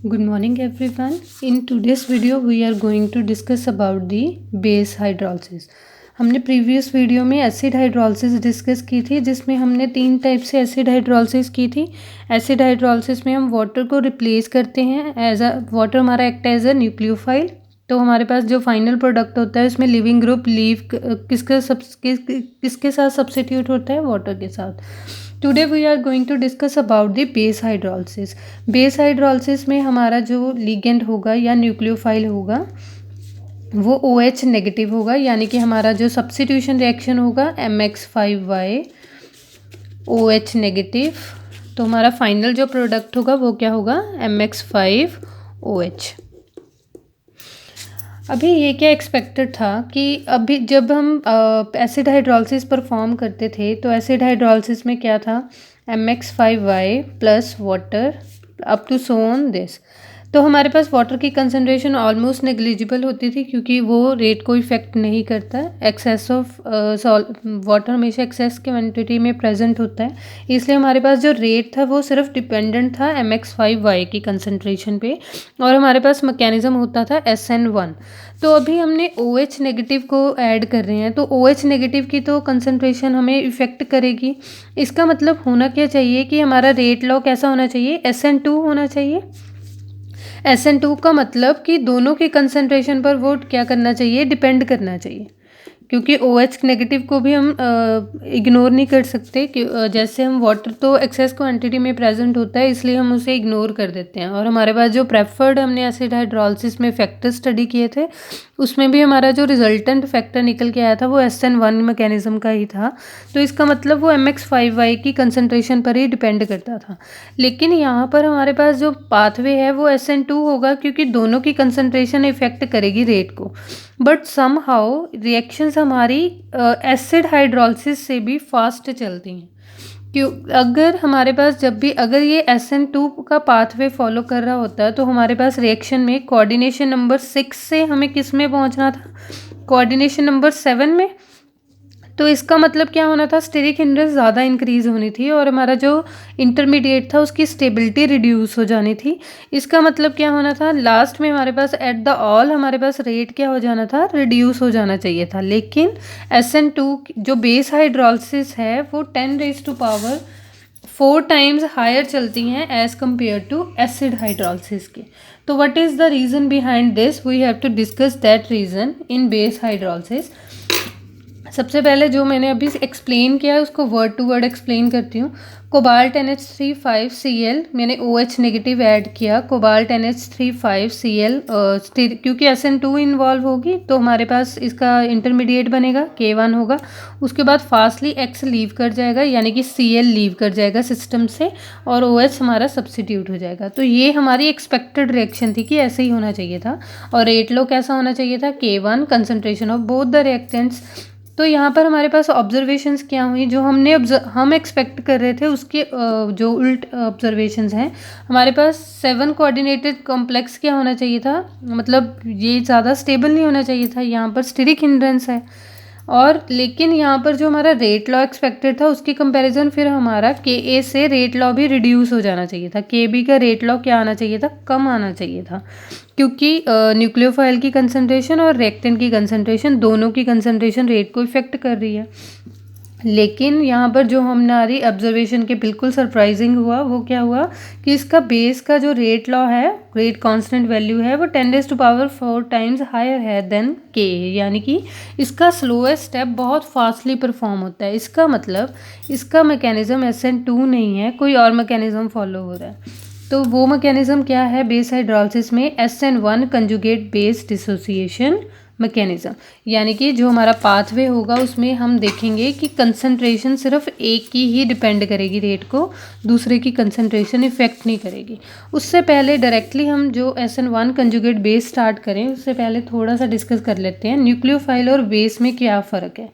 Good morning everyone. In today's video we are going to discuss about the base hydrolysis. हमने previous video में acid hydrolysis discuss की थी जिसमें हमने 3 type से एसिड हाइड्रोलिसिस की थी। एसिड हाइड्रोलिसिस में हम वाटर को रिप्लेस करते हैं एज अ वाटर हमारा एक्ट एज अ न्यूक्लियोफाइल। तो हमारे पास जो फाइनल प्रोडक्ट होता है उसमें लिविंग ग्रुप लीव किसके साथ सब्स्टिट्यूट होता है, वाटर के साथ। Today we are going to discuss about the base hydrolysis. Base hydrolysis में हमारा जो लिगेंड होगा या न्यूक्लियोफाइल होगा वो OH नेगेटिव होगा, यानी कि हमारा जो सब्स्टिट्यूशन रिएक्शन होगा MX5Y OH नेगेटिव। तो हमारा फाइनल जो प्रोडक्ट होगा वो क्या होगा, MX5OH। अभी ये क्या एक्सपेक्टेड था कि अभी जब हम एसिड हाइड्रोलिसिस परफॉर्म करते थे तो एसिड हाइड्रोलिसिस में क्या था, MX5Y plus water up to so on this. तो हमारे पास वाटर की कंसनट्रेशन ऑलमोस्ट नेग्लिजिबल होती थी क्योंकि वो रेट को इफेक्ट नहीं करता है। एक्सेस ऑफ वाटर हमेशा एक्सेस क्वांटिटी में प्रेजेंट होता है, इसलिए हमारे पास जो रेट था वो सिर्फ डिपेंडेंट था MX5Y की कंसनट्रेशन पे, और हमारे पास मैकेनिज्म होता था SN1। तो अभी हमने OH नेगेटिव को ऐड कर रहे हैं तो OH नेगेटिव की तो कंसनट्रेशन हमें इफ़ेक्ट करेगी। इसका मतलब होना क्या चाहिए कि हमारा रेट लॉ कैसा होना चाहिए, SN2 होना चाहिए। SN2 का मतलब कि दोनों की कंसनट्रेशन पर वो क्या करना चाहिए, डिपेंड करना चाहिए, क्योंकि OH नेगेटिव को भी हम इग्नोर नहीं कर सकते कि जैसे हम वाटर तो एक्सेस क्वांटिटी में प्रेजेंट होता है इसलिए हम उसे इग्नोर कर देते हैं। और हमारे पास जो प्रेफर्ड हमने एसिड हाइड्रोलिसिस में फैक्टर स्टडी किए थे उसमें भी हमारा जो रिजल्टेंट फैक्टर निकल के आया था वो SN1 मैकेनिज्म का ही था। तो इसका मतलब वो MX5Y की कंसनट्रेशन पर ही डिपेंड करता था। लेकिन यहाँ पर हमारे पास जो पाथवे है वो SN2 होगा क्योंकि दोनों की कंसनट्रेशन इफेक्ट करेगी रेट को। बट समहाउ रिएक्शंस हमारी एसिड हाइड्रोलिसिस से भी फास्ट चलती हैं, क्यों अगर हमारे पास जब भी अगर ये SN2 का पाथवे फॉलो कर रहा होता तो हमारे पास रिएक्शन में कोऑर्डिनेशन नंबर 6 से हमें किस में पहुंचना था, कोऑर्डिनेशन नंबर 7 में। तो इसका मतलब क्या होना था, स्टेरिक हिंड्रेंस ज़्यादा इंक्रीज़ होनी थी और हमारा जो इंटरमीडिएट था उसकी स्टेबिलिटी रिड्यूस हो जानी थी। इसका मतलब क्या होना था, लास्ट में हमारे पास एट द ऑल हमारे पास रेट क्या हो जाना था, रिड्यूस हो जाना चाहिए था। लेकिन SN2 जो बेस हाइड्रोलिसिस है वो 10⁻⁴ टाइम्स हायर चलती हैं as compared to acid hydrolysis के। तो what is the reason behind this, we have to discuss that reason in base hydrolysis. सबसे पहले जो मैंने अभी एक्सप्लेन किया है उसको वर्ड टू वर्ड एक्सप्लेन करती हूँ। कोबाल्ट NH3 5Cl मैंने OH नेगेटिव ऐड किया, कोबाल्ट NH3 5Cl क्योंकि SN2 इन्वॉल्व होगी तो हमारे पास इसका इंटरमीडिएट बनेगा K1 होगा। उसके बाद फास्टली X लीव कर जाएगा यानी कि Cl लीव कर जाएगा सिस्टम से और OH हमारा सब्स्टिट्यूट हो जाएगा। तो ये हमारी एक्सपेक्टेड रिएक्शन थी कि ऐसे ही होना चाहिए था। और रेट लो कैसा होना चाहिए था, K1 concentration of both the reactants. तो यहाँ पर हमारे पास ऑब्जर्वेशंस क्या हुई, जो हम एक्सपेक्ट कर रहे थे उसके जो उल्ट ऑब्जर्वेशंस हैं। हमारे पास 7 कोऑर्डिनेटेड कॉम्प्लेक्स क्या होना चाहिए था, मतलब ये ज़्यादा स्टेबल नहीं होना चाहिए था, यहाँ पर स्टेरिक हिंड्रेंस है। और लेकिन यहाँ पर जो हमारा रेट लॉ एक्सपेक्टेड था उसकी कंपैरिजन फिर हमारा Ka से रेट लॉ भी रिड्यूस हो जाना चाहिए था। Kb का रेट लॉ क्या आना चाहिए था, कम आना चाहिए था, क्योंकि न्यूक्लियोफाइल की कंसनट्रेशन और रिएक्टेंट की कंसनट्रेशन दोनों की कंसनट्रेशन रेट को इफेक्ट कर रही है। लेकिन यहाँ पर जो हमारी ऑब्जर्वेशन के बिल्कुल सरप्राइजिंग हुआ वो क्या हुआ कि इसका बेस का जो रेट लॉ है, रेट कांस्टेंट वैल्यू है वो 10⁻⁴ टाइम्स हायर है देन K, यानी कि इसका स्लोएस्ट स्टेप बहुत फास्टली परफॉर्म होता है। इसका मतलब इसका मैकेनिज्म SN2 नहीं है, कोई और मैकेनिज्म फॉलो हो रहा है। तो वो मैकेनिज्म क्या है बेस हाइड्रोलिसिस में, SN1 conjugate base dissociation mechanism. यानी कि जो हमारा पाथवे होगा उसमें हम देखेंगे कि कंसंट्रेशन सिर्फ एक की ही डिपेंड करेगी रेट को, दूसरे की कंसंट्रेशन इफेक्ट नहीं करेगी। उससे पहले डायरेक्टली हम जो SN1 कंजुगेट बेस स्टार्ट करें उससे पहले थोड़ा सा डिस्कस कर लेते हैं न्यूक्लियोफाइल और बेस में क्या फ़र्क है।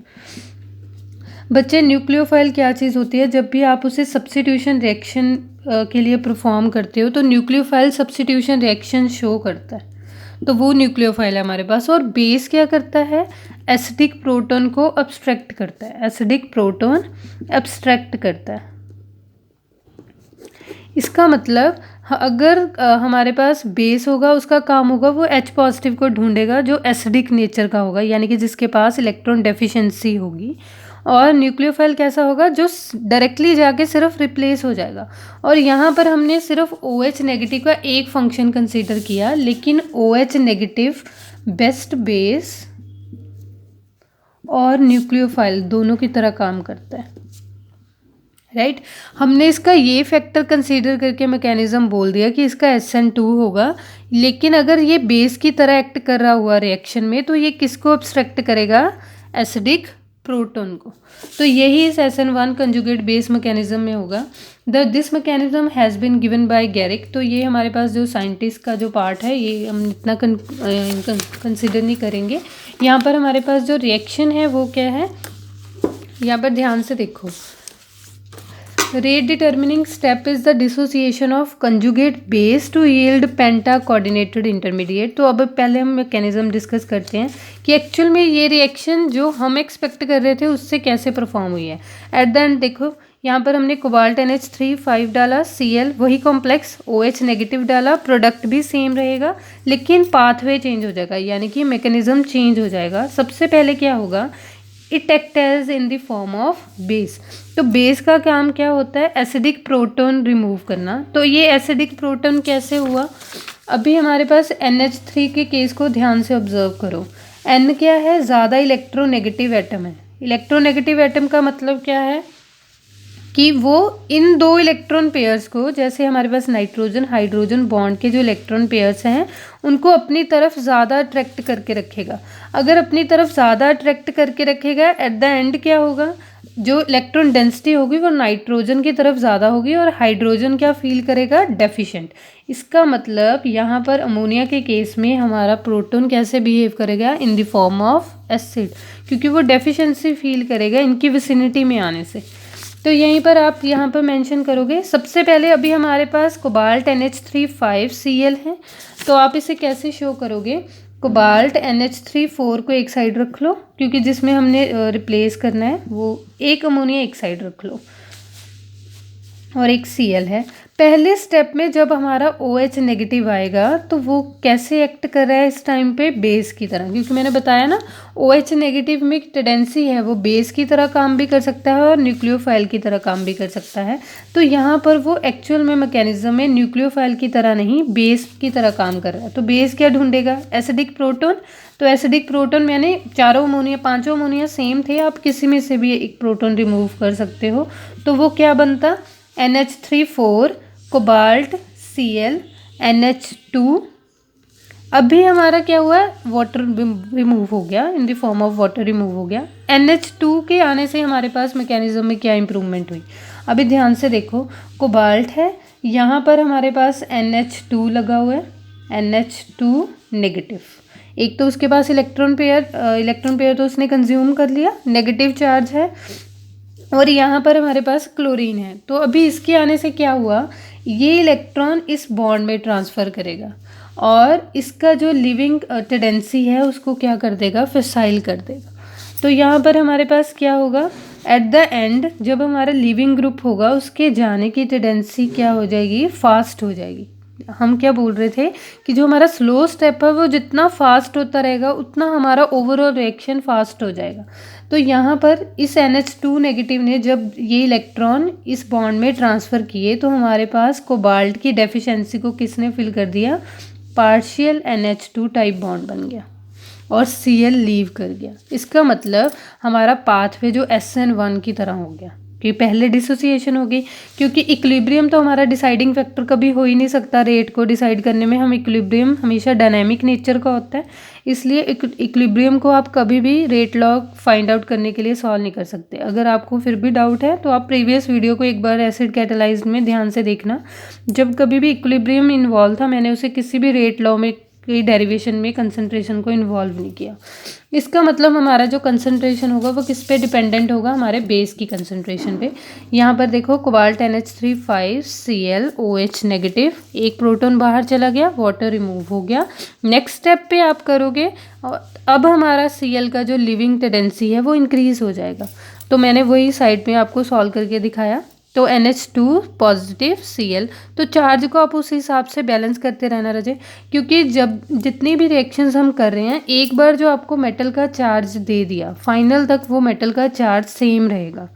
बच्चे, न्यूक्लियोफाइल क्या चीज़ होती है, जब भी आप उसे सब्स्टिट्यूशन रिएक्शन के लिए परफॉर्म करते हो तो न्यूक्लियोफाइल सब्स्टिट्यूशन रिएक्शन शो करता है, तो वो न्यूक्लियोफाइल है हमारे पास। और बेस क्या करता है, एसिडिक प्रोटॉन को अब्स्ट्रैक्ट करता है, एसिडिक प्रोटॉन अब्स्ट्रैक्ट करता है। इसका मतलब अगर हमारे पास बेस होगा, उसका काम होगा वो H पॉजिटिव को ढूंढेगा जो एसिडिक नेचर का होगा, यानी कि जिसके पास इलेक्ट्रॉन डेफिशिएंसी होगी। और न्यूक्लियोफाइल कैसा होगा, जो डायरेक्टली जाके सिर्फ रिप्लेस हो जाएगा। और यहाँ पर हमने सिर्फ OH नेगेटिव का एक फंक्शन कंसीडर किया, लेकिन OH नेगेटिव बेस्ट बेस और न्यूक्लियोफाइल दोनों की तरह काम करता है, राइट। हमने इसका ये फैक्टर कंसीडर करके मैकेनिज्म बोल दिया कि इसका SN2 होगा, लेकिन अगर ये बेस की तरह एक्ट कर रहा हुआ रिएक्शन में तो ये किसको अब्स्ट्रैक्ट करेगा, एसिडिक प्रोटॉन को। तो यही इस SN1 कंजुगेट बेस मैकेनिज्म में होगा। This mechanism has been given by Garrick. तो ये हमारे पास जो साइंटिस्ट का जो पार्ट है ये हम इतना कंसिडर नहीं करेंगे। यहाँ पर हमारे पास जो रिएक्शन है वो क्या है, यहाँ पर ध्यान से देखो। Rate determining step is the dissociation of conjugate base to yield penta coordinated intermediate. तो अब पहले हम मैकेनिज्म डिस्कस करते हैं कि एक्चुअल में ये रिएक्शन जो हम एक्सपेक्ट कर रहे थे उससे कैसे परफॉर्म हुई है। एट द एंड देखो, यहाँ पर हमने कोबाल्ट NH3 5 डाला, Cl वही कॉम्प्लेक्स OH नेगेटिव डाला, प्रोडक्ट भी सेम रहेगा लेकिन पाथवे चेंज हो जाएगा, यानी कि मैकेनिज्म चेंज हो जाएगा। सबसे पहले क्या होगा, it act as in the form of base. तो बेस का काम क्या होता है, एसिडिक प्रोटॉन रिमूव करना। तो ये एसिडिक प्रोटॉन कैसे हुआ, अभी हमारे पास NH3 के केस को ध्यान से ऑब्जर्व करो। N क्या है, ज़्यादा इलेक्ट्रोनेगेटिव एटम है। इलेक्ट्रोनेगेटिव एटम का मतलब क्या है कि वो इन दो इलेक्ट्रॉन पेयर्स को, जैसे हमारे पास नाइट्रोजन हाइड्रोजन बॉन्ड के जो इलेक्ट्रॉन पेयर्स हैं उनको अपनी तरफ ज़्यादा अट्रैक्ट करके रखेगा। अगर अपनी तरफ ज़्यादा अट्रैक्ट करके रखेगा, एट द एंड क्या होगा, जो इलेक्ट्रॉन डेंसिटी होगी वो नाइट्रोजन की तरफ ज़्यादा होगी और हाइड्रोजन क्या फील करेगा, डेफिशिएंट। इसका मतलब यहाँ पर अमोनिया के केस में हमारा प्रोटॉन कैसे बिहेव करेगा, इन द फॉर्म ऑफ एसिड, क्योंकि वो डेफिशिएंसी फील करेगा इनकी विसिनिटी में आने से। तो यहीं पर आप यहाँ पर मेंशन करोगे। सबसे पहले अभी हमारे पास कोबाल्ट NH3 5 Cl है, तो आप इसे कैसे शो करोगे, कोबाल्ट NH3 4 को एक साइड रख लो, क्योंकि जिसमें हमने रिप्लेस करना है वो एक अमोनिया एक साइड रख लो और एक Cl है। पहले स्टेप में जब हमारा OH नेगेटिव आएगा तो वो कैसे एक्ट कर रहा है इस टाइम पे, बेस की तरह, क्योंकि मैंने बताया ना OH नेगेटिव में टेंडेंसी है वो बेस की तरह काम भी कर सकता है और न्यूक्लियोफाइल की तरह काम भी कर सकता है। तो यहाँ पर वो एक्चुअल में मैकेनिज्म में न्यूक्लियोफाइल की तरह नहीं, बेस की तरह काम कर रहा है। तो बेस क्या ढूंढेगा, एसिडिक प्रोटॉन। तो एसिडिक प्रोटॉन मैंने चारों अमोनिया पांचों अमोनिया सेम थे, आप किसी में से भी एक प्रोटॉन रिमूव कर सकते हो। तो वो क्या बनता, NH3 4 कोबाल्ट Cl NH2। अभी हमारा क्या हुआ, वाटर रिमूव हो गया, इन the form of water remove हो गया। NH2 के आने से हमारे पास मैकेनिज्म में क्या इंप्रूवमेंट हुई, अभी ध्यान से देखो। कोबाल्ट है, यहाँ पर हमारे पास NH2 लगा हुआ है, NH2 नेगेटिव। एक तो उसके पास इलेक्ट्रॉन पेयर तो उसने कंज्यूम कर लिया, नेगेटिव चार्ज है। और यहाँ पर हमारे पास क्लोरीन है। तो अभी इसके आने से क्या हुआ, ये इलेक्ट्रॉन इस बॉन्ड में ट्रांसफ़र करेगा और इसका जो लिविंग टेंडेंसी है उसको क्या कर देगा, फिसाइल कर देगा। तो यहाँ पर हमारे पास क्या होगा, एट द एंड जब हमारा लिविंग ग्रुप होगा उसके जाने की टेंडेंसी क्या हो जाएगी, फास्ट हो जाएगी। हम क्या बोल रहे थे कि जो हमारा स्लो स्टेप है वो जितना फास्ट होता रहेगा उतना हमारा ओवरऑल रिएक्शन फास्ट हो जाएगा। तो यहाँ पर इस NH2 नेगेटिव ने जब ये इलेक्ट्रॉन इस बॉन्ड में ट्रांसफ़र किए तो हमारे पास कोबाल्ट की डेफिशिएंसी को किसने फिल कर दिया, पार्शियल NH2 टाइप बॉन्ड बन गया और Cl लीव कर गया। इसका मतलब हमारा पाथवे जो SN1 की तरह हो गया, कि पहले डिसोसिएशन होगी, क्योंकि इक्विलिब्रियम तो हमारा डिसाइडिंग फैक्टर कभी हो ही नहीं सकता रेट को डिसाइड करने में। हम इक्विलिब्रियम हमेशा डायनामिक नेचर का होता है, इसलिए इक्विलिब्रियम को आप कभी भी रेट लॉग फाइंड आउट करने के लिए सॉल्व नहीं कर सकते। अगर आपको फिर भी डाउट है तो आप प्रीवियस वीडियो को एक बार एसिड कैटालाइज्ड में ध्यान से देखना। जब कभी भी इक्विलिब्रियम इन्वॉल्व था मैंने उसे किसी भी रेट लॉ में की डेरिवेशन में कंसंट्रेशन को इन्वॉल्व नहीं किया। इसका मतलब हमारा जो कंसंट्रेशन होगा वो किस पे डिपेंडेंट होगा, हमारे बेस की कंसंट्रेशन पे। यहाँ पर देखो cobalt NH3 5 Cl OH negative, एक प्रोटॉन बाहर चला गया, वाटर रिमूव हो गया। नेक्स्ट स्टेप पे आप करोगे और अब हमारा Cl का जो लिविंग टेंडेंसी है वो इंक्रीज़ हो जाएगा। तो मैंने वही साइड में आपको सॉल्व करके दिखाया। तो NH2 पॉजिटिव Cl। तो चार्ज को आप उस हिसाब से बैलेंस करते रहना रजे, क्योंकि जब जितनी भी रिएक्शंस हम कर रहे हैं, एक बार जो आपको मेटल का चार्ज दे दिया, फाइनल तक वो मेटल का चार्ज सेम रहेगा।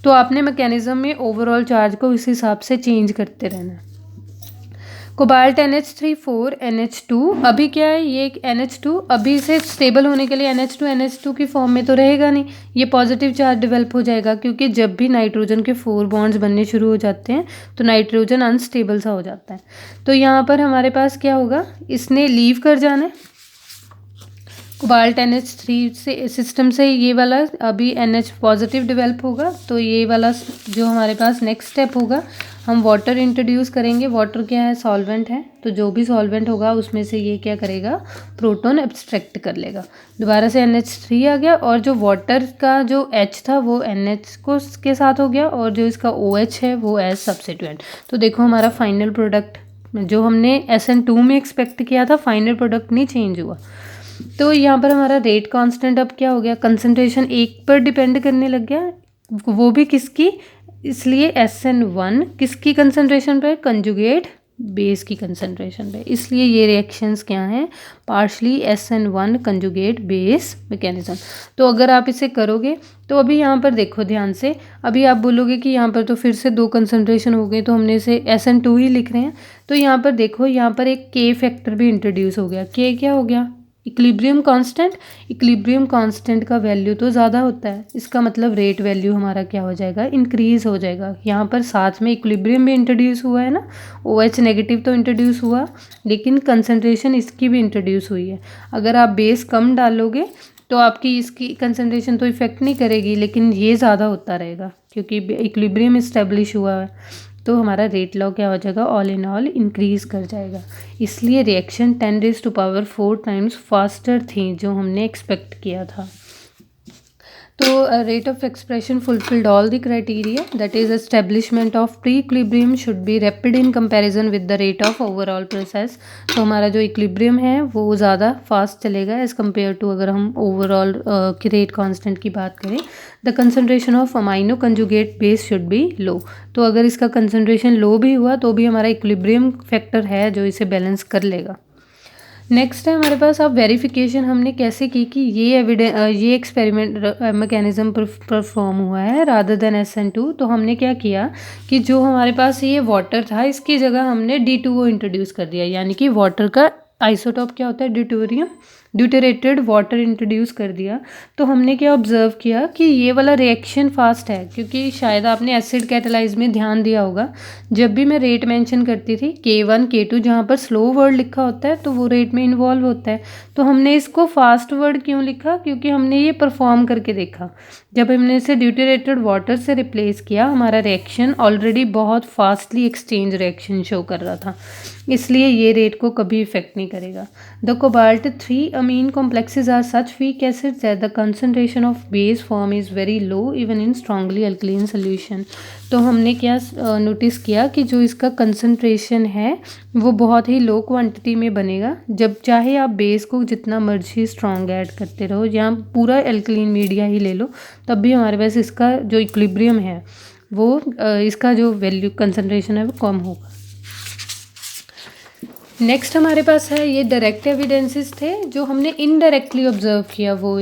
तो आपने मैकेनिज्म में ओवरऑल चार्ज को इस हिसाब से चेंज करते रहना है। कोबाल्ट NH3 4 NH2, अभी क्या है, ये एक NH2 अभी से स्टेबल होने के लिए NH2 की फॉर्म में तो रहेगा नहीं, ये पॉजिटिव चार्ज डेवलप हो जाएगा, क्योंकि जब भी नाइट्रोजन के 4 बॉन्ड्स बनने शुरू हो जाते हैं तो नाइट्रोजन अनस्टेबल सा हो जाता है। तो यहाँ पर हमारे पास क्या होगा, इसने लीव कर जाना है कोबाल्ट NH3 से सिस्टम से, ये वाला अभी NH पॉजिटिव डेवलप होगा। तो ये वाला जो हमारे पास नेक्स्ट स्टेप होगा, हम वाटर इंट्रोड्यूस करेंगे। वाटर क्या है, सॉल्वेंट है, तो जो भी सॉल्वेंट होगा उसमें से ये क्या करेगा, प्रोटॉन एब्स्ट्रैक्ट कर लेगा। दोबारा से NH3 आ गया, और जो वाटर का जो H था वो NH को के साथ हो गया, और जो इसका OH है वो एज सब्स्टिट्यूएंट। तो देखो हमारा फाइनल प्रोडक्ट जो हमने SN2 में एक्सपेक्ट किया था, फाइनल प्रोडक्ट नहीं चेंज हुआ। तो यहाँ पर हमारा रेट कांस्टेंट अब क्या हो गया, कंसंट्रेशन एक पर डिपेंड करने लग गया, वो भी किसकी, इसलिए SN1 किसकी कंसंट्रेशन पे, कंजुगेट बेस की कंसंट्रेशन पे, इसलिए ये रिएक्शंस क्या हैं, partially SN1 conjugate base mechanism. तो अगर आप इसे करोगे तो अभी यहाँ पर देखो ध्यान से, अभी आप बोलोगे कि यहाँ पर तो फिर से 2 कंसंट्रेशन हो गए, तो हमने इसे SN2 ही लिख रहे हैं। तो यहाँ पर देखो, यहाँ पर एक K फैक्टर भी इंट्रोड्यूस हो गया। K क्या हो गया, इक्विलिब्रियम कांस्टेंट। इक्विलिब्रियम कांस्टेंट का वैल्यू तो ज़्यादा होता है, इसका मतलब रेट वैल्यू हमारा क्या हो जाएगा, इंक्रीज़ हो जाएगा। यहाँ पर साथ में इक्विलिब्रियम भी इंट्रोड्यूस हुआ है ना, OH नेगेटिव तो इंट्रोड्यूस हुआ, लेकिन कंसंट्रेशन इसकी भी इंट्रोड्यूस हुई है। अगर आप बेस कम डालोगे तो आपकी इसकी कंसंट्रेशन तो इफेक्ट नहीं करेगी, लेकिन ये ज़्यादा होता रहेगा, क्योंकि इक्विलिब्रियम इस्टेब्लिश हुआ है। तो हमारा रेट लॉ क्या हो जाएगा, ऑल इन ऑल इंक्रीज कर जाएगा। इसलिए रिएक्शन 10⁴ टाइम्स फास्टर थी जो हमने एक्सपेक्ट किया था। तो rate of expression fulfilled all the criteria, that is establishment of pre equilibrium should be rapid in comparison with the rate of overall process. तो हमारा जो इक्विलिब्रियम है वो ज़्यादा फास्ट चलेगा एज़ कम्पेयर टू अगर हम ओवरऑल की रेट कांस्टेंट की बात करें। The concentration of amino conjugate base should be low. तो अगर इसका कंसंट्रेशन लो भी हुआ तो भी हमारा इक्विलिब्रियम फैक्टर है जो इसे बैलेंस कर लेगा। नेक्स्ट है हमारे पास, अब वेरिफिकेशन हमने कैसे की कि ये एक्सपेरिमेंट मैकेनिज्म परफॉर्म हुआ है रादर देन SN2। तो हमने क्या किया कि जो हमारे पास ये वाटर था, इसकी जगह हमने D2O इंट्रोड्यूस कर दिया, यानी कि वाटर का आइसोटॉप क्या होता है, ड्यूटेरियम, ड्यूटेरेटेड वाटर इंट्रोड्यूस कर दिया। तो हमने क्या ऑब्जर्व किया कि ये वाला रिएक्शन फास्ट है, क्योंकि शायद आपने एसिड कैटालाइज में ध्यान दिया होगा, जब भी मैं रेट मेंशन करती थी K1 K2 जहाँ पर स्लो वर्ड लिखा होता है तो वो रेट में इन्वॉल्व होता है। तो हमने इसको फास्ट वर्ड क्यों लिखा, क्योंकि हमने ये परफॉर्म करके देखा, जब हमने इसे ड्यूटेरेटेड वाटर से रिप्लेस किया, हमारा रिएक्शन ऑलरेडी बहुत फास्टली एक्सचेंज रिएक्शन शो कर रहा था, इसलिए ये रेट को कभी इफेक्ट नहीं करेगा। The cobalt 3 amine complexes are such weak acids that the concentration of base form is very low even in strongly alkaline solution। तो हमने क्या नोटिस किया कि जो इसका कंसंट्रेशन है वो बहुत ही लो क्वांटिटी में बनेगा, जब चाहे आप बेस को जितना मर्जी स्ट्रॉन्ग ऐड करते रहो या पूरा एल्कलीन मीडिया ही ले लो, तब भी हमारे पास इसका जो इक्विलिब्रियम है वो इसका जो वैल्यू कंसंट्रेशन है वो कम होगा। नेक्स्ट हमारे पास है, ये डायरेक्ट एविडेंसेस थे, जो हमने इनडायरेक्टली ऑब्जर्व किया वो,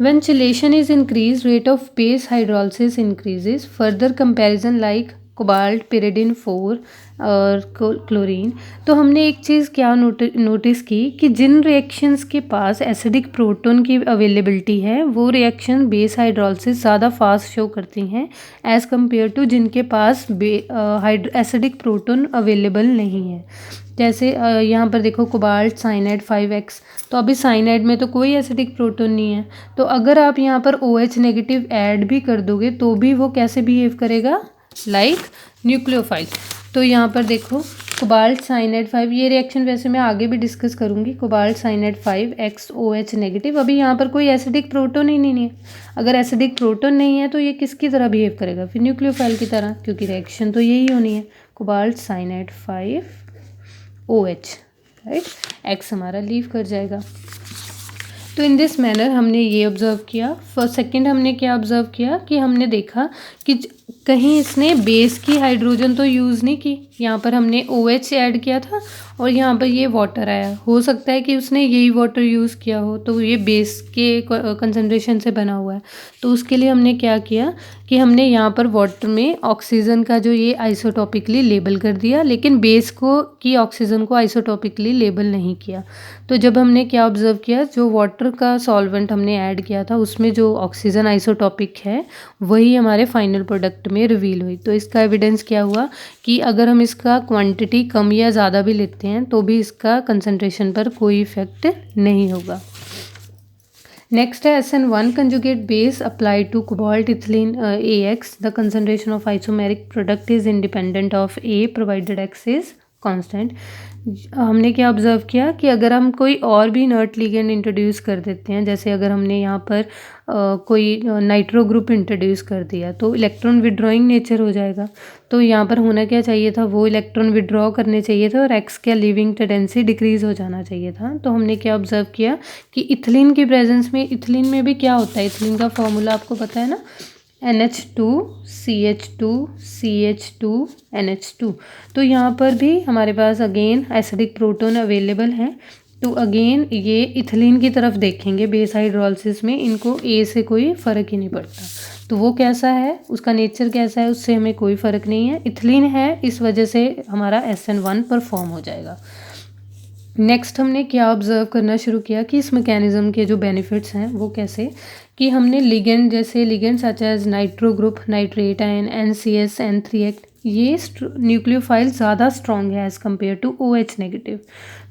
when chelation is increase rate of base hydrolysis increases, further comparison like cobalt pyridine 4 और क्लोरीन। तो हमने एक चीज़ क्या नोटिस की कि जिन रिएक्शंस के पास एसिडिक प्रोटॉन की अवेलेबिलिटी है वो रिएक्शन बेस हाइड्रोलिसिस ज़्यादा फास्ट शो करती हैं एज़ कम्पेयर टू जिनके पास एसिडिक प्रोटॉन अवेलेबल नहीं है। जैसे यहाँ पर देखो कोबाल्ट साइनाइड 5X, तो अभी साइनाइड में तो कोई एसिडिक प्रोटॉन नहीं है, तो अगर आप यहाँ पर OH नेगेटिव ऐड भी कर दोगे तो भी वो कैसे बिहेव करेगा, लाइक न्यूक्लियोफाइल। तो यहाँ पर देखो कोबाल्ट साइनाइड 5, ये रिएक्शन वैसे मैं आगे भी डिस्कस करूँगी, cobalt cyanide 5X OH negative, अभी यहाँ पर कोई एसिडिक प्रोटॉन ही नहीं है। अगर एसिडिक प्रोटॉन नहीं है तो ये किसकी तरह बिहेव करेगा, फिर न्यूक्लियोफाइल की तरह, क्योंकि रिएक्शन तो यही होनी है, cobalt cyanide 5OH, right, X हमारा लीव कर जाएगा। तो इन दिस मैनर हमने ये ऑब्जर्व किया। फर्स्ट सेकंड हमने क्या ऑब्जर्व किया कि हमने देखा कि कहीं इसने बेस की हाइड्रोजन तो यूज़ नहीं की, यहाँ पर हमने OH ऐड किया था और यहाँ पर ये वाटर आया। हो सकता है कि उसने यही वाटर यूज़ किया हो, तो ये बेस के कंसंट्रेशन से बना हुआ है। तो उसके लिए हमने क्या किया कि हमने यहाँ पर वाटर में ऑक्सीजन का जो ये आइसोटॉपिकली लेबल कर दिया, लेकिन बेस को की ऑक्सीजन को आइसोटॉपिकली लेबल नहीं किया। तो जब हमने क्या ऑब्जर्व किया, जो वाटर का सॉल्वेंट हमने ऐड किया था उसमें जो ऑक्सीजन आइसोटॉपिक है वही हमारे फाइनल प्रोडक्ट में रिवील हुई। तो इसका एविडेंस क्या हुआ कि अगर हम इसका क्वांटिटी कम या ज़्यादा भी लेते हैं तो भी इसका कंसंट्रेशन पर कोई इफेक्ट नहीं होगा। नेक्स्ट है SN1 conjugate base applied to cobalt ethylene AX. The concentration of isomeric product is independent of A provided X is constant. हमने क्या ऑब्जर्व किया कि अगर हम कोई और भी इनर्ट लिगेंड इंट्रोड्यूस कर देते हैं, जैसे अगर हमने यहाँ पर कोई नाइट्रो ग्रुप इंट्रोड्यूस कर दिया तो इलेक्ट्रॉन विड्रॉइंग नेचर हो जाएगा। तो यहाँ पर होना क्या चाहिए था, वो इलेक्ट्रॉन विड्रॉ करने चाहिए थे और एक्स का लीविंग टेंडेंसी डिक्रीज हो जाना चाहिए था। तो हमने क्या ऑब्जर्व किया कि इथिलीन की प्रेजेंस में, इथिलीन में भी क्या होता है, इथिलीन का फॉर्मूला आपको पता है ना, NH2 CH2 CH2 NH2। तो यहाँ पर भी हमारे पास अगेन एसिडिक प्रोटोन अवेलेबल हैं। तो अगेन ये इथिलीन की तरफ देखेंगे बेस हाइड्रोलिसिस में, इनको A से कोई फ़र्क ही नहीं पड़ता। तो वो कैसा है, उसका नेचर कैसा है, उससे हमें कोई फ़र्क नहीं है। इथिलीन है इस वजह से हमारा SN1 परफॉर्म हो जाएगा। नेक्स्ट हमने क्या ऑब्जर्व करना शुरू किया कि इस मैकेनिज्म के जो बेनिफिट्स हैं वो कैसे, कि हमने लिगेंड, जैसे ligand such as nitro group, nitrate ion, NCS N3 ये न्यूक्लियोफाइल ज़्यादा स्ट्रॉन्ग है as compare to OH negative.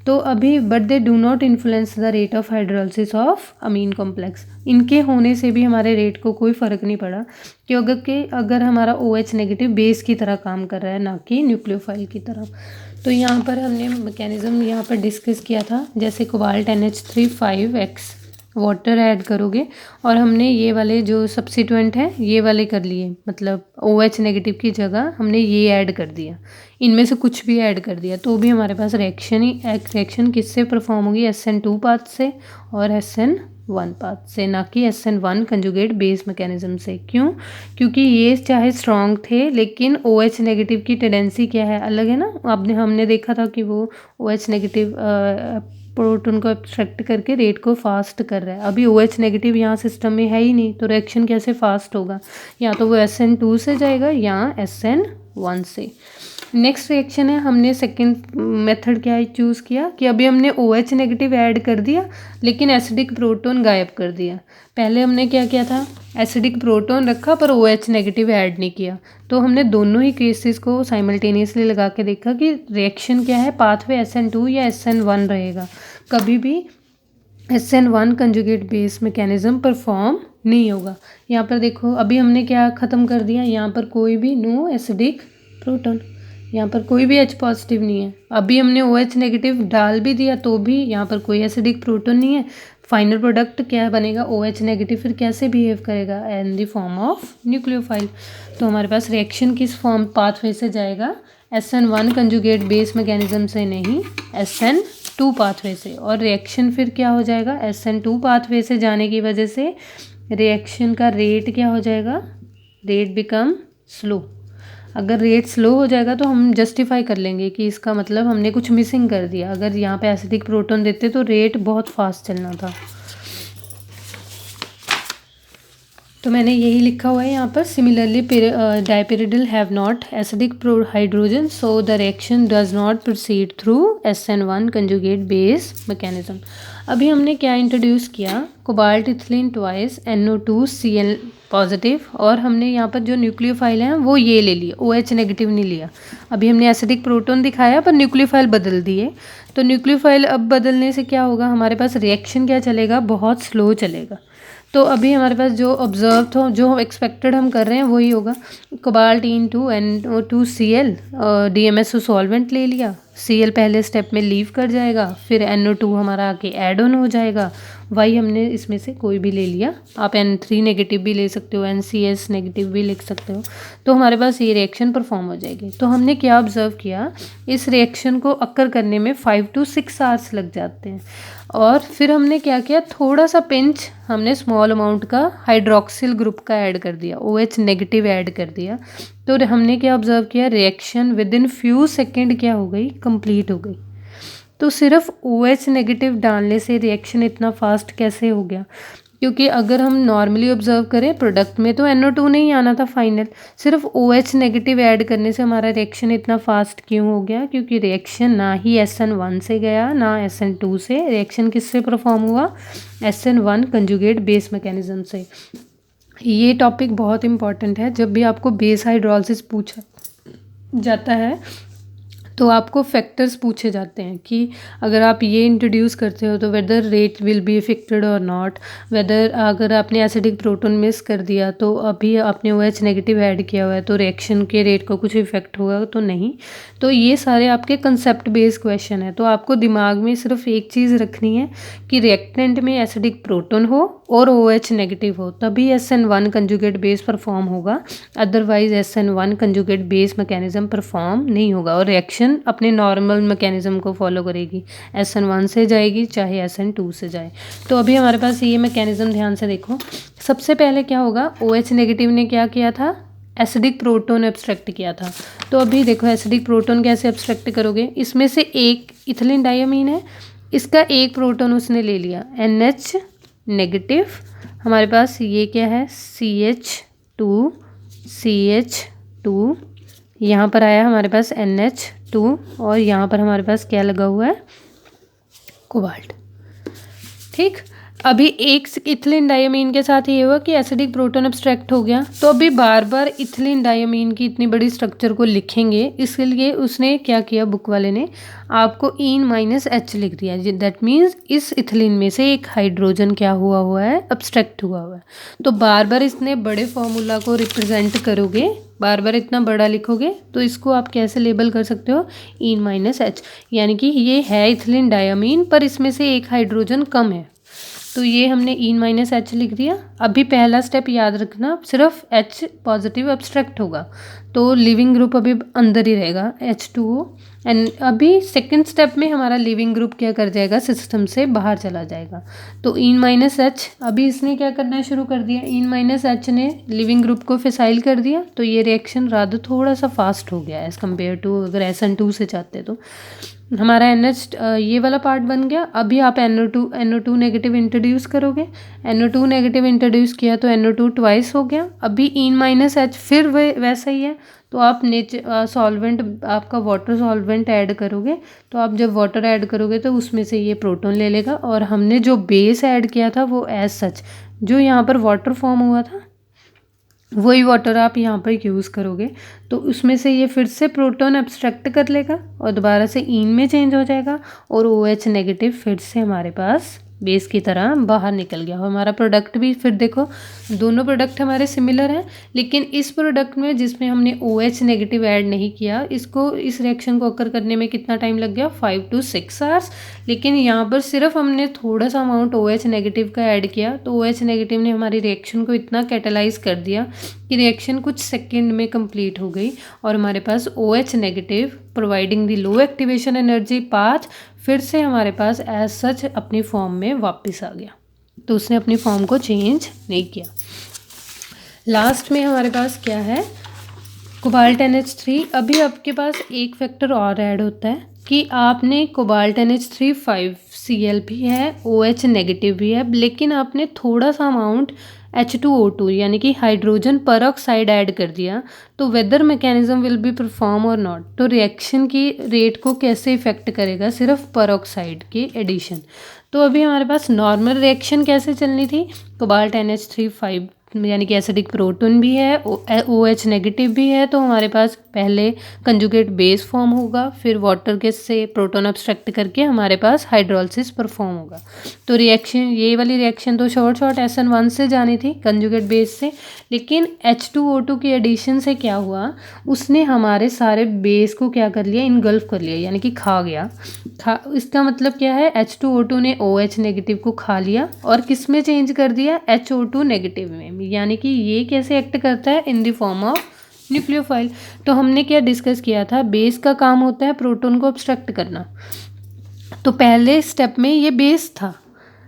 तो अभी but they do not influence the rate of hydrolysis of amine complex. इनके होने से भी हमारे रेट को कोई फ़र्क नहीं पड़ा, क्योंकि अगर हमारा OH नेगेटिव बेस की तरह काम कर रहा है ना कि न्यूक्लियोफाइल की तरह। तो यहाँ पर हमने मैकेनिज़्म यहाँ पर डिस्कस किया था, जैसे cobalt NH3 5X water add करोगे और हमने ये वाले जो सब्सिट्यूएंट हैं ये वाले कर लिए, मतलब OH नेगेटिव की जगह हमने ये ऐड कर दिया, इनमें से कुछ भी ऐड कर दिया, तो भी हमारे पास रिएक्शन किससे परफॉर्म होगी, SN2 पाथ से और SN1 पाथ से, ना कि SN1 कंजुगेट बेस मैकेनिज्म से। क्यों? क्योंकि ये चाहे स्ट्रॉन्ग थे लेकिन OH नेगेटिव की टेंडेंसी क्या है, अलग है ना। हमने देखा था कि वो OH नेगेटिव प्रोटॉन को एब्स्ट्रैक्ट करके रेट को फास्ट कर रहा है। अभी OH नेगेटिव यहाँ सिस्टम में है ही नहीं, तो रिएक्शन कैसे फास्ट होगा, या तो वो SN2 से जाएगा या SN1 से। नेक्स्ट रिएक्शन है, हमने सेकंड मेथड क्या चूज़ किया कि अभी हमने OH नेगेटिव ऐड कर दिया लेकिन एसिडिक प्रोटॉन गायब कर दिया। पहले हमने क्या किया था, एसिडिक प्रोटॉन रखा पर OH नेगेटिव ऐड नहीं किया। तो हमने दोनों ही केसेस को साइमल्टेनियसली लगा के देखा कि रिएक्शन क्या है, पाथवे SN2 या SN1 रहेगा। कभी भी SN1 conjugate base mechanism perform नहीं होगा। यहाँ पर देखो अभी हमने क्या ख़त्म कर दिया, यहाँ पर कोई भी नो एसिडिक प्रोटॉन, यहाँ पर कोई भी H पॉजिटिव नहीं है। अभी हमने OH नेगेटिव डाल भी दिया तो भी यहाँ पर कोई एसिडिक प्रोटॉन नहीं है। फाइनल प्रोडक्ट क्या बनेगा, OH नेगेटिव फिर कैसे बिहेव करेगा, इन द फॉर्म ऑफ न्यूक्लियोफाइल। तो हमारे पास रिएक्शन किस फॉर्म पाथवे से जाएगा, SN1 कंजुगेट बेस मैकेनिज्म से नहीं, SN2 पाथवे से। और रिएक्शन फिर क्या हो जाएगा, SN2 पाथवे से जाने की वजह से रिएक्शन का रेट क्या हो जाएगा, रेट बिकम स्लो। अगर रेट स्लो हो जाएगा तो हम जस्टिफाई कर लेंगे कि इसका मतलब हमने कुछ मिसिंग कर दिया। अगर यहाँ पे एसिडिक प्रोटॉन देते तो रेट बहुत फास्ट चलना था। तो मैंने यही लिखा हुआ है यहाँ पर, similarly dipyridyl have not acidic hydrogen so the reaction does not proceed through SN1 conjugate base mechanism. अभी हमने क्या इंट्रोड्यूस किया, cobalt ethylene twice NO2Cl positive, और हमने यहाँ पर जो न्यूक्लियोफाइल हैं वो ये ले लिए, OH नेगेटिव नहीं लिया। अभी हमने एसिडिक प्रोटॉन दिखाया पर न्यूक्लियोफाइल बदल दिए। तो न्यूक्लियोफाइल अब बदलने से क्या होगा, हमारे पास रिएक्शन क्या चलेगा, बहुत स्लो चलेगा। तो अभी हमारे पास जो ऑब्जर्व हो, जो एक्सपेक्टेड हम कर रहे हैं वही होगा। Cobalt en two NO2Cl DMSO solvent ले लिया, Cl पहले स्टेप में लीव कर जाएगा, फिर NO2 हमारा आके ऐड ऑन हो जाएगा। Y हमने इसमें से कोई भी ले लिया, आप N3 नेगेटिव भी ले सकते हो, NCS नेगेटिव भी लिख सकते हो। तो हमारे पास ये रिएक्शन परफॉर्म हो जाएगी। तो हमने क्या ऑब्जर्व किया, इस रिएक्शन को अक्कर करने में 5 to 6 आवर्स लग जाते हैं। और फिर हमने क्या किया, थोड़ा सा पिंच हमने स्मॉल अमाउंट का हाइड्रोक्सिल ग्रुप का ऐड कर दिया, OH नेगेटिव ऐड कर दिया। तो हमने क्या ऑब्जर्व किया, reaction with in few second क्या हो गई, कंप्लीट हो गई। तो सिर्फ OH नेगेटिव डालने से रिएक्शन इतना फास्ट कैसे हो गया, क्योंकि अगर हम नॉर्मली ऑब्जर्व करें प्रोडक्ट में तो NO2 नहीं आना था फाइनल, सिर्फ OH नेगेटिव ऐड करने से हमारा रिएक्शन इतना फास्ट क्यों हो गया, क्योंकि रिएक्शन ना ही SN1 से गया ना SN2 से, रिएक्शन किससे परफॉर्म हुआ, SN1 कंजुगेट बेस मैकेनिज्म से। ये टॉपिक बहुत इंपॉर्टेंट है, जब भी आपको बेस हाइड्रोलिसिस पूछा जाता है तो आपको फैक्टर्स पूछे जाते हैं कि अगर आप ये इंट्रोड्यूस करते हो तो whether rate will be affected और नॉट, वेदर अगर आपने एसिडिक प्रोटोन मिस कर दिया तो अभी आपने OH नेगेटिव ऐड किया हुआ है तो रिएक्शन के रेट का कुछ इफेक्ट होगा तो नहीं। तो ये सारे आपके कंसेप्ट बेस्ड क्वेश्चन है। तो आपको दिमाग में सिर्फ एक चीज़ रखनी है कि रिएक्टेंट में एसिडिक प्रोटोन हो और OH नेगेटिव हो, तभी SN1 कंजुगेट बेस परफॉर्म होगा, otherwise SN1 conjugate base mechanism perform नहीं होगा और रिएक्शन अपने नॉर्मल मैकेनिज्म को फॉलो करेगी, SN1 से जाएगी चाहे SN2 से जाए। तो अभी हमारे पास ये मैकेनिज्म ध्यान से देखो। सबसे पहले क्या होगा, OH नेगेटिव ने क्या किया था, एसिडिक प्रोटोन एब्स्ट्रैक्ट किया था। तो अभी देखो एसिडिक प्रोटोन कैसे एब्स्ट्रैक्ट करोगे, इसमें से एक इथिलीन डायमीन है, इसका एक प्रोटोन उसने ले लिया NH नेगेटिव, हमारे पास ये क्या है CH2 यहाँ पर आया हमारे पास NH2 और यहाँ पर हमारे पास क्या लगा हुआ है, कोबाल्ट। ठीक, अभी एक इथिलीन डायमीन के साथ ये हुआ कि एसिडिक प्रोटोन एब्स्ट्रैक्ट हो गया। तो अभी बार बार इथिलीन डायमीन की इतनी बड़ी स्ट्रक्चर को लिखेंगे, इसके लिए उसने क्या किया, बुक वाले ने आपको E-H लिख दिया। दैट मीन्स इस इथिलीन में से एक हाइड्रोजन क्या हुआ है, एब्स्ट्रैक्ट हुआ है। तो बार बार इतने बड़े फॉर्मूला को रिप्रेजेंट करोगे, बार बार इतना बड़ा लिखोगे तो इसको आप कैसे लेबल कर सकते हो, E-H, यानी कि ये है इथिलीन डायमीन पर इसमें से एक हाइड्रोजन कम है, तो ये हमने E-H लिख दिया। अभी पहला स्टेप याद रखना, सिर्फ H पॉजिटिव एब्स्ट्रैक्ट होगा तो लिविंग ग्रुप अभी अंदर ही रहेगा H2O। एंड अभी सेकंड स्टेप में हमारा लिविंग ग्रुप क्या कर जाएगा, सिस्टम से बाहर चला जाएगा। तो E-H अभी इसने क्या करना शुरू कर दिया, E-H ने लिविंग ग्रुप को फिसाइल कर दिया, तो ये रिएक्शन रादर थोड़ा सा फास्ट हो गया एज़ कम्पेयर टू अगर SN2 से चाहते तो। हमारा NH ये वाला पार्ट बन गया। अभी आप NO2 नेगेटिव इंट्रोड्यूस करोगे, NO2 नेगेटिव इंट्रोड्यूस किया तो NO2 ट्वाइस हो गया। अभी E-H फिर वैसा ही है, तो आप सॉल्वेंट आपका वाटर सॉल्वेंट ऐड करोगे, तो आप जब वाटर ऐड करोगे तो उसमें से ये प्रोटोन ले लेगा और हमने जो बेस ऐड किया था वो एज सच जो यहाँ पर वाटर फॉर्म हुआ था वही वाटर आप यहाँ पर यूज़ करोगे, तो उसमें से ये फिर से प्रोटोन एब्स्ट्रैक्ट कर लेगा और दोबारा से ईन में चेंज हो जाएगा और OH नेगेटिव फिर से हमारे पास बेस की तरह बाहर निकल गया। हमारा प्रोडक्ट भी फिर देखो दोनों प्रोडक्ट हमारे सिमिलर हैं, लेकिन इस प्रोडक्ट में जिसमें हमने OH नेगेटिव ऐड नहीं किया, इस रिएक्शन को अकर करने में कितना टाइम लग गया, 5 to 6 आवर्स। लेकिन यहाँ पर सिर्फ हमने थोड़ा सा अमाउंट OH नेगेटिव का ऐड किया, तो OH नेगेटिव ने हमारी रिएक्शन को इतना कैटेलाइज कर दिया कि रिएक्शन कुछ सेकेंड में कंप्लीट हो गई और हमारे पास OH negative providing the low activation energy path फिर से हमारे पास एज सच अपनी फॉर्म में वापस आ गया। तो उसने अपनी फॉर्म को चेंज नहीं किया। लास्ट में हमारे पास क्या है, कोबाल्ट NH3। अभी आपके पास एक फैक्टर और ऐड होता है कि आपने कोबाल्ट NH3 5Cl भी है, OH नेगेटिव भी है, लेकिन आपने थोड़ा सा अमाउंट H2O2 यानी कि हाइड्रोजन परऑक्साइड ऐड कर दिया, तो whether mechanism will be perform और नॉट। तो रिएक्शन की रेट को कैसे इफेक्ट करेगा, सिर्फ परऑक्साइड की एडिशन। तो अभी हमारे पास नॉर्मल रिएक्शन कैसे चलनी थी, कोबाल्ट NH3 5 यानी कि एसिडिक प्रोटॉन भी है, OH नेगेटिव भी है, तो हमारे पास पहले कंजुगेट बेस फॉर्म होगा, फिर वाटर के से प्रोटॉन अब्स्ट्रैक्ट करके हमारे पास हाइड्रोलिसिस परफॉर्म होगा। तो रिएक्शन, ये वाली रिएक्शन तो शॉर्ट SN1 से जानी थी कंजुगेट बेस से, लेकिन H2O2 की एडिशन से क्या हुआ, उसने हमारे सारे बेस को क्या कर लिया, इनगल्फ कर लिया, यानी कि खा गया। इसका मतलब क्या है, H2O2 ने OH नेगेटिव को खा लिया और किस में चेंज कर दिया, HO2 नेगेटिव में। यानी कि ये कैसे एक्ट करता है, इन द फॉर्म ऑफ न्यूक्लियोफाइल। तो हमने क्या डिस्कस किया था, बेस का काम होता है प्रोटॉन को ऑब्स्ट्रक्ट करना, तो पहले स्टेप में ये बेस था,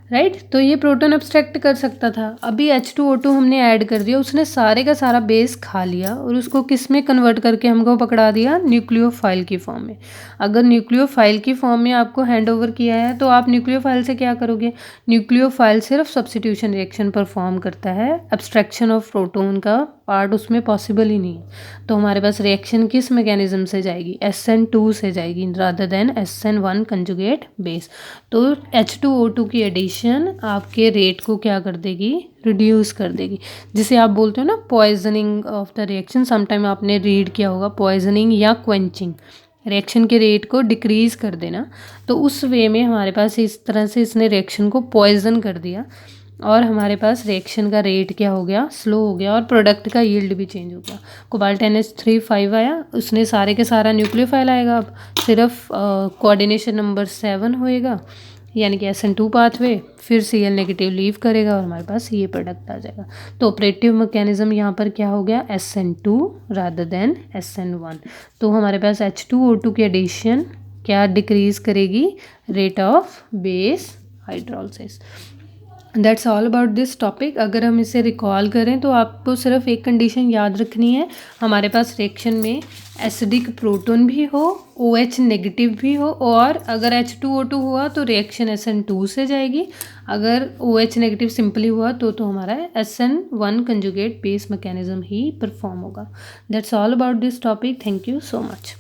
राइट, तो ये प्रोटॉन अब्स्ट्रैक्ट कर सकता था। अभी H2O2 हमने ऐड कर दिया, उसने सारे का सारा बेस खा लिया और उसको किस में कन्वर्ट करके हमको पकड़ा दिया, न्यूक्लियोफाइल की फॉर्म में। अगर न्यूक्लियोफाइल की फॉर्म में आपको हैंड ओवर किया है तो आप न्यूक्लियोफाइल से क्या करोगे, न्यूक्लियोफाइल सिर्फ सब्स्टिट्यूशन रिएक्शन परफॉर्म करता है, एब्स्ट्रैक्शन ऑफ प्रोटॉन का पार्ट उसमें पॉसिबल ही नहीं है। तो हमारे पास रिएक्शन किस मैकेनिज्म से जाएगी, SN2 से जाएगी rather than SN1 conjugate base. तो H2O2 की एडिशन आपके रेट को क्या कर देगी, रिड्यूस कर देगी, जिसे आप बोलते हो ना poisoning of the reaction. Sometime आपने रीड किया होगा पॉइजनिंग या क्वेंचिंग, रिएक्शन के रेट को डिक्रीज़ कर देना। तो उस वे में हमारे पास इस तरह से इसने रिएक्शन को पॉइजन कर दिया और हमारे पास रिएक्शन का रेट क्या हो गया, स्लो हो गया, और प्रोडक्ट का यील्ड भी चेंज हो गया। कोबाल्ट NH3 आया, उसने सारे के सारा न्यूक्लियोफाइल आएगा, अब सिर्फ कोऑर्डिनेशन नंबर 7 होएगा, यानी कि SN2 पाथवे, फिर Cl नेगेटिव लीव करेगा और हमारे पास ये प्रोडक्ट आ जाएगा। तो ऑपरेटिव मैकेनिज्म यहाँ पर क्या हो गया, SN2 रादर देन SN1। तो हमारे पास H2O2 की एडिशन क्या डिक्रीज करेगी, rate of base hydrolysis. That's all about this topic. अगर हम इसे रिकॉल करें तो आपको सिर्फ एक कंडीशन याद रखनी है, हमारे पास रिएक्शन में एसिडिक प्रोटॉन भी हो, OH नेगेटिव भी हो, और अगर H2O2 हुआ तो रिएक्शन SN2 से जाएगी, अगर OH नेगेटिव सिंपली हुआ तो हमारा SN1 कंजुगेट बेस मैकेनिज्म ही परफॉर्म होगा। That's all about this topic. Thank you so much.